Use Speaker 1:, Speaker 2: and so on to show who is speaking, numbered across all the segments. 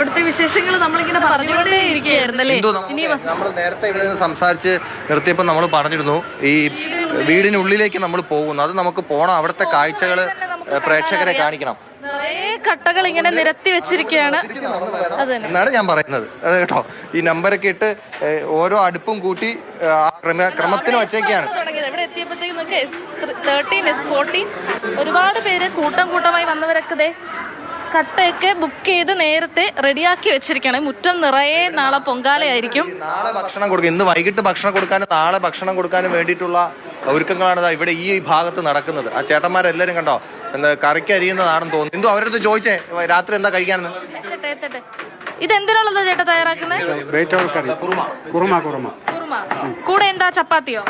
Speaker 1: ഇവിടുത്തെ വിശേഷങ്ങൾ നമ്മളിങ്ങനെ പറഞ്ഞുകൊണ്ടേ ഇരിക്കുകയായിരുന്നല്ലേ.
Speaker 2: നമ്മൾ നേരത്തെ ഇവിടെ നിന്ന് സംസാരിച്ച് നിർത്തിയപ്പോൾ നമ്മൾ പറഞ്ഞിരുന്നു ഈ വീടിനുള്ളിലേക്ക് നമ്മൾ പോകുന്നു. അത് നമുക്ക് പോണം, അവിടുത്തെ കാഴ്ചകൾ പ്രേക്ഷകരെ കാണിക്കണം.
Speaker 1: നിറയെ കട്ടകൾ ഇങ്ങനെ നിരത്തി വെച്ചിരിക്കുകയാണ്
Speaker 2: എന്നാണ് ഞാൻ പറയുന്നത്. അത് കേട്ടോ, ഈ നമ്പരൊക്കെ ഇട്ട് ഓരോ അടുപ്പും കൂട്ടി ക്രമത്തിന് വച്ചേക്കാണ്.
Speaker 1: ഇവിടെ എത്തിയപ്പോഴത്തേക്ക് നോക്കിയാൽ S13 S14 ഒരുപാട് പേര് കൂട്ടമായി വന്നവരൊക്കെ കട്ടയൊക്കെ ബുക്ക് ചെയ്ത് നേരത്തെ റെഡിയാക്കി വെച്ചിരിക്കണം. മുറ്റം നിറയെ നാളെ പൊങ്കാലയായിരിക്കും.
Speaker 2: നാളെ ഭക്ഷണം കൊടുക്കും. ഇന്ന് വൈകിട്ട് ഭക്ഷണം കൊടുക്കാനും നാളെ ഭക്ഷണം കൊടുക്കാനും വേണ്ടിയിട്ടുള്ള ഒരുക്കങ്ങളാണ് ഇവിടെ ഈ ഭാഗത്ത് നടക്കുന്നത്. ആ ചേട്ടന്മാരെല്ലാരും കണ്ടോ എന്താ കറിക്ക് അരിയുന്നതാണെന്ന് തോന്നുന്നു. എന്തോ അവരടുത്ത് ചോദിച്ചേ രാത്രി എന്താ കഴിക്കാനെന്ന്.
Speaker 1: ഇത് എന്തിനുള്ളതാ ചേട്ടാ തയ്യാറാക്കുന്നത്? കൂടെ എന്താ ചപ്പാത്തിയോ?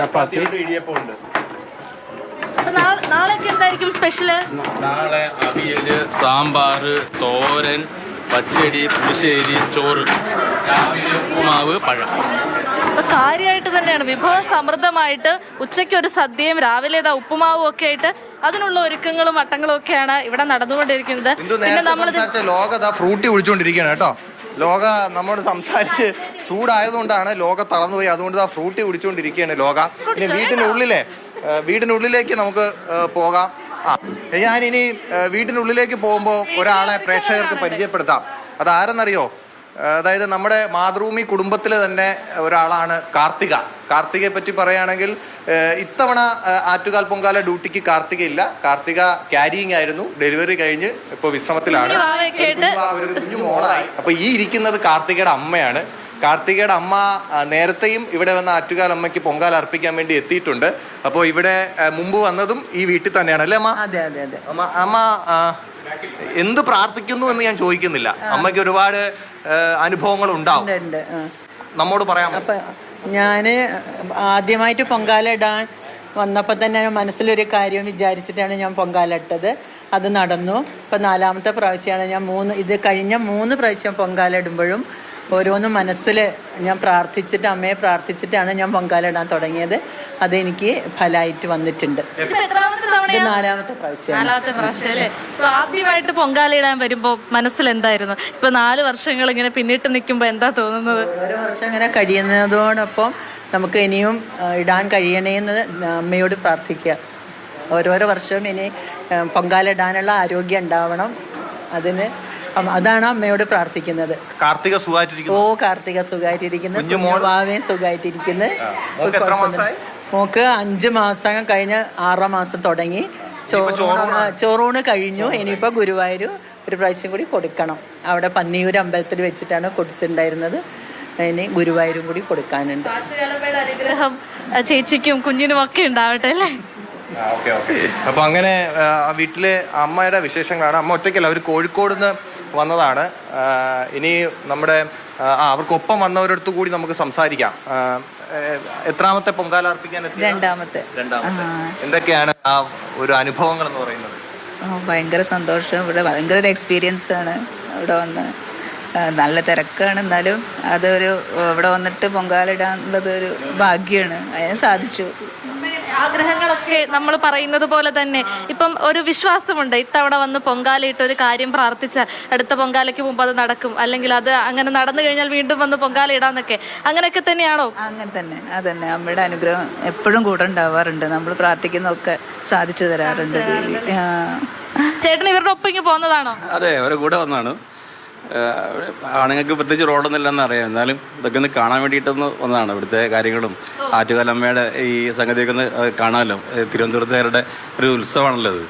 Speaker 1: നാളെയൊക്കെ എന്തായിരിക്കും സ്പെഷ്യല്?
Speaker 3: നാളെ അവിയല്, സാമ്പാറ്, തോരൻ, പച്ചടി, പുളിശ്ശേരി, ചോറ്, ഉപ്പുമാവ്, പഴം.
Speaker 1: അപ്പൊ കാര്യമായിട്ട് തന്നെയാണ് വിഭവ സമൃദ്ധമായിട്ട് ഉച്ചയ്ക്ക് ഒരു സദ്യയും രാവിലെ ഉപ്പുമാവും ഒക്കെ ആയിട്ട് അതിനുള്ള ഒരുക്കങ്ങളും വട്ടങ്ങളും ഒക്കെയാണ് ഇവിടെ നടന്നുകൊണ്ടിരിക്കുന്നത്.
Speaker 2: പിന്നെ നമ്മൾ ലോക ഫ്രൂട്ടി ഒഴിച്ചുകൊണ്ടിരിക്കുകയാണ് കേട്ടോ. ലോക നമ്മോട് സംസാരിച്ച് ചൂടായതുകൊണ്ടാണ് ലോക തളർന്നുപോയി. അതുകൊണ്ട് ഫ്രൂട്ടി കുടിച്ചുകൊണ്ടിരിക്കുകയാണ് ലോക. പിന്നെ വീടിനുള്ളിലേക്ക് നമുക്ക് പോകാം. ഞാനിനി വീടിനുള്ളിലേക്ക് പോകുമ്പോൾ ഒരാളെ പ്രേക്ഷകർക്ക് പരിചയപ്പെടുത്താം. അതാരെന്നറിയോ? അതായത് നമ്മുടെ മാതൃഭൂമി കുടുംബത്തിലെ തന്നെ ഒരാളാണ് കാർത്തിക. കാർത്തികയെ പറ്റി പറയുകയാണെങ്കിൽ ഇത്തവണ ആറ്റുകാൽ പൊങ്കാല ഡ്യൂട്ടിക്ക് കാർത്തിക ഇല്ല. കാർത്തിക ക്യാരിയിങ് ആയിരുന്നു. ഡെലിവറി കഴിഞ്ഞ് ഇപ്പോൾ വിശ്രമത്തിലാണ്. ഒരു കുഞ്ഞു മോളായി. അപ്പോൾ ഈ ഇരിക്കുന്നത് കാർത്തികയുടെ അമ്മയാണ്. കാർത്തികയുടെ അമ്മ നേരത്തെയും ഇവിടെ വന്ന ആറ്റുകാൽ അമ്മയ്ക്ക് പൊങ്കാല അർപ്പിക്കാൻ വേണ്ടി എത്തിയിട്ടുണ്ട്. അപ്പോൾ ഇവിടെ മുമ്പ് വന്നതും ഈ വീട്ടിൽ തന്നെയാണ് അല്ലേ അമ്മ? അമ്മ എന്ത് പ്രാർത്ഥിക്കുന്നു എന്ന് ഞാൻ ചോദിക്കുന്നില്ല. അമ്മയ്ക്ക് ഒരുപാട് അനുഭവങ്ങൾ ഉണ്ടാവും, നമ്മോട് പറയാം.
Speaker 4: ഞാൻ ആദ്യമായിട്ട് പൊങ്കാല ഇടാൻ വന്നപ്പോൾ തന്നെ മനസ്സിലൊരു കാര്യം വിചാരിച്ചിട്ടാണ് ഞാൻ പൊങ്കാല ഇട്ടത്. അത് നടന്നു. ഇപ്പം 4ാമത്തെ പ്രാവശ്യമാണ് ഇത് കഴിഞ്ഞ 3 പ്രാവശ്യം പൊങ്കാല ഇടുമ്പോഴും ഓരോന്നും മനസ്സിൽ ഞാൻ അമ്മയെ പ്രാർത്ഥിച്ചിട്ടാണ് ഞാൻ പൊങ്കാല ഇടാൻ തുടങ്ങിയത്. അതെനിക്ക് ഫലമായിട്ട് വന്നിട്ടുണ്ട്. 4ാമത്തെ പ്രാവശ്യം.
Speaker 1: ആദ്യമായിട്ട് പൊങ്കാല ഇടാൻ വരുമ്പോ മനസ്സിൽ എന്തായിരുന്നു? ഇപ്പൊ 4 വർഷങ്ങൾ ഇങ്ങനെ പിന്നിട്ട് നിൽക്കുമ്പോ എന്താ തോന്നുന്നത്?
Speaker 4: ഓരോ വർഷം ഇങ്ങനെ കഴിയുന്നതോടൊപ്പം നമുക്ക് ഇനിയും ഇടാൻ കഴിയണേന്ന് അമ്മയോട് പ്രാർത്ഥിക്കുക. ഓരോരോ വർഷവും ഇനി പൊങ്കാല ഇടാനുള്ള ആരോഗ്യം ഉണ്ടാവണം. അതാണ് അമ്മയോട് പ്രാർത്ഥിക്കുന്നത്.
Speaker 2: കാർത്തിക സുഖമായിട്ടിരിക്കുന്നു.
Speaker 4: കാർത്തിക സുഖമായിട്ടിരിക്കുന്നു. ഭാവയും സുഖമായിട്ടിരിക്കുന്നു. മോക്ക് 5 മാസം കഴിഞ്ഞ് 6ാം മാസം തുടങ്ങി. ചോറൂണ് കഴിഞ്ഞു. ഇനിയിപ്പോൾ ഗുരുവായൂർ ഒരു പ്രാവശ്യം കൂടി കൊടുക്കണം. അവിടെ പന്നിയൂർ അമ്പലത്തിൽ വെച്ചിട്ടാണ് കൊടുത്തിട്ടുണ്ടായിരുന്നത്. ഇനി ഗുരുവായൂരും കൂടി കൊടുക്കാനുണ്ട്.
Speaker 1: അനുഗ്രഹം ചേച്ചിക്കും കുഞ്ഞിനും ഒക്കെ ഉണ്ടാവട്ടെ അല്ലേ?
Speaker 2: അപ്പൊ അങ്ങനെ വീട്ടിലെ അമ്മയുടെ വിശേഷങ്ങളാണ്. അമ്മ ഒറ്റയ്ക്കല്ല, അവർ കോഴിക്കോട് നിന്ന് വന്നതാണ്. ഇനി നമ്മുടെ അവർക്കൊപ്പം വന്നവരടുത്ത് കൂടി നമുക്ക് സംസാരിക്കാം. എത്രാമത്തെ പൊങ്കാല അർപ്പിക്കാൻ?
Speaker 5: 2ാമത്തെ.
Speaker 2: എന്തൊക്കെയാണ് ആ ഒരു അനുഭവങ്ങൾ എന്ന് പറയുന്നത്?
Speaker 5: ഭയങ്കര സന്തോഷം. ഇവിടെ ഭയങ്കര ഒരു എക്സ്പീരിയൻസ് ആണ്. ഇവിടെ വന്ന് നല്ല തിരക്കാണ്, എന്നാലും അതൊരു ഇവിടെ വന്നിട്ട് പൊങ്കാല ഇടാനുള്ളത് ഒരു ഭാഗ്യമാണ്. അതിന് സാധിച്ചു.
Speaker 1: ആഗ്രഹങ്ങളൊക്കെ നമ്മൾ പറയുന്നത് പോലെ തന്നെ ഇപ്പം ഒരു വിശ്വാസമുണ്ട്. ഇത്തവണ വന്ന് പൊങ്കാലയിട്ട് ഒരു കാര്യം പ്രാർത്ഥിച്ചാൽ അടുത്ത പൊങ്കാലയ്ക്ക് മുമ്പ് അത് നടക്കും, അല്ലെങ്കിൽ അത് അങ്ങനെ നടന്നു കഴിഞ്ഞാൽ വീണ്ടും വന്ന് പൊങ്കാല ഇടാന്നൊക്കെ. അങ്ങനെയൊക്കെ തന്നെയാണോ?
Speaker 5: അങ്ങനെ തന്നെ. അതന്നെ, അമ്മയുടെ അനുഗ്രഹം എപ്പോഴും കൂടെ ഉണ്ടാവാറുണ്ട്. നമ്മൾ പ്രാർത്ഥിക്കുന്നതൊക്കെ സാധിച്ചു തരാറുണ്ട്.
Speaker 1: ചേട്ടൻ ഇവരുടെ ഒപ്പം ഇങ്ങ് പോകുന്നതാണോ?
Speaker 6: അതെ, അവരെ കൂടെ വന്നാണ്. ആണുങ്ങൾക്ക് പ്രത്യേകിച്ച് റോഡൊന്നും ഇല്ലെന്ന് അറിയാം, എന്നാലും ഇതൊക്കെ ഒന്ന് കാണാൻ വേണ്ടിയിട്ടൊന്ന് വന്നതാണ്. ഇവിടുത്തെ കാര്യങ്ങളും ആറ്റുകാലമ്മയുടെ ഈ സംഗതിയൊക്കെ ഒന്ന് കാണാമല്ലോ. തിരുവനന്തപുരത്തുകാരുടെ ഒരു ഉത്സവമാണല്ലോ അത്.